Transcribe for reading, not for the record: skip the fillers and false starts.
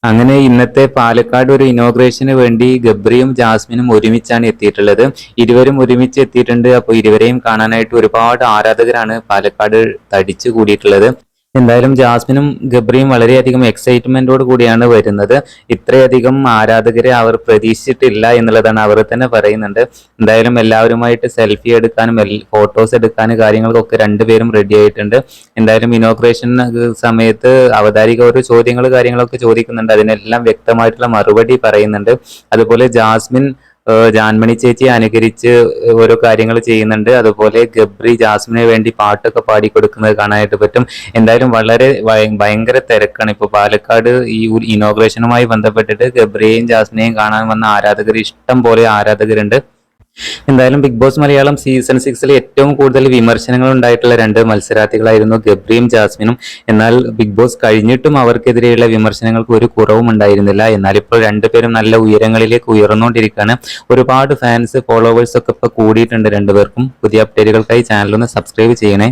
അങ്ങനെ ഇന്നത്തെ പാലക്കാട് ഒരു ഇനോഗ്രേഷന് വേണ്ടി ഗബ്രിയും ജാസ്മിനും ഒരുമിച്ചാണ് എത്തിയിട്ടുള്ളത്. ഇരുവരും ഒരുമിച്ച് എത്തിയിട്ടുണ്ട്. അപ്പോൾ ഇരുവരെയും കാണാനായിട്ട് ഒരുപാട് ആരാധകരാണ് പാലക്കാട് തടിച്ചു കൂടിയിട്ടുള്ളത്. എന്തായാലും ജാസ്മിനും ഗബ്രിയും വളരെയധികം എക്സൈറ്റ്മെന്റോട് കൂടിയാണ് വരുന്നത്. ഇത്രയധികം ആരാധകരെ അവർ പ്രതീക്ഷിച്ചിട്ടില്ല എന്നുള്ളതാണ് അവർ തന്നെ പറയുന്നുണ്ട്. എന്തായാലും എല്ലാവരുമായിട്ട് സെൽഫി എടുക്കാനും ഫോട്ടോസ് എടുക്കാനും കാര്യങ്ങൾക്കൊക്കെ രണ്ടുപേരും റെഡി ആയിട്ടുണ്ട്. എന്തായാലും ഇനോഗ്രേഷൻ സമയത്ത് അവതാരിക ഓരോ കാര്യങ്ങളൊക്കെ ചോദിക്കുന്നുണ്ട്. അതിനെല്ലാം വ്യക്തമായിട്ടുള്ള മറുപടി പറയുന്നുണ്ട്. അതുപോലെ ജാസ്മിൻ ജാൻമണി ചേച്ചിയെ അനുകരിച്ച് ഓരോ കാര്യങ്ങൾ ചെയ്യുന്നുണ്ട്. അതുപോലെ ഗബ്രി ജാസ്മിന് വേണ്ടി പാട്ടൊക്കെ പാടിക്കൊടുക്കുന്നത് കാണാനായിട്ട് പറ്റും. എന്തായാലും വളരെ ഭയങ്കര തിരക്കാണ് ഇപ്പോൾ പാലക്കാട്. ഈ ഇനോഗ്രേഷനുമായി ബന്ധപ്പെട്ടിട്ട് ഗബ്രിയെയും ജാസ്മിനെയും കാണാൻ വന്ന ആരാധകർ ഇഷ്ടം പോലെ ആരാധകരുണ്ട്. എന്തായാലും ബിഗ് ബോസ് മലയാളം സീസൺ 6 ഏറ്റവും കൂടുതൽ വിമർശനങ്ങൾ ഉണ്ടായിട്ടുള്ള രണ്ട് മത്സരാർത്ഥികളായിരുന്നു ഗബ്രിയും ജാസ്മിനും. എന്നാൽ ബിഗ് ബോസ് കഴിഞ്ഞിട്ടും അവർക്കെതിരെയുള്ള വിമർശനങ്ങൾക്ക് ഒരു കുറവും ഉണ്ടായിരുന്നില്ല. എന്നാൽ ഇപ്പോൾ രണ്ടുപേരും നല്ല ഉയരങ്ങളിലേക്ക് ഉയർന്നുകൊണ്ടിരിക്കുകയാണ്. ഒരുപാട് ഫാൻസ് ഫോളോവേഴ്സ് ഒക്കെ ഇപ്പോൾ കൂടിയിട്ടുണ്ട് രണ്ടുപേർക്കും. പുതിയ അപ്ഡേറ്റുകൾക്കായി ചാനൽ ഒന്ന് സബ്സ്ക്രൈബ് ചെയ്യണേ.